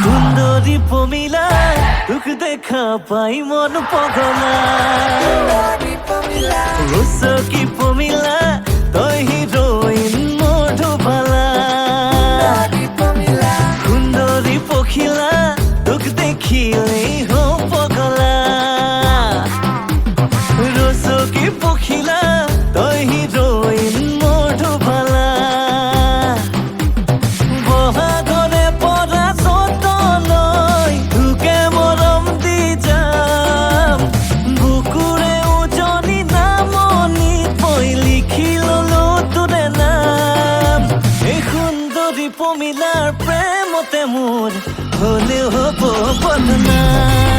সুন্দরী পমিলা তোক দেখা পাই মন পগলা রসকি পমিলা তই হিরোইন মধুবালা সুন্দরী পখিলা তোক দেখিলেই হো পগলা রসকি পখিলা তই হিরোইন মধুবালা বহাগরে পৰা যতনৈ তোকে মৰম দি যাম বুকুৰে উজনি নামনি পই লিখি ললো তোৰে নাম এই সুন্দৰী পমিলাৰ প্ৰেমতে মোৰ হলেও হ'ব বদনাম।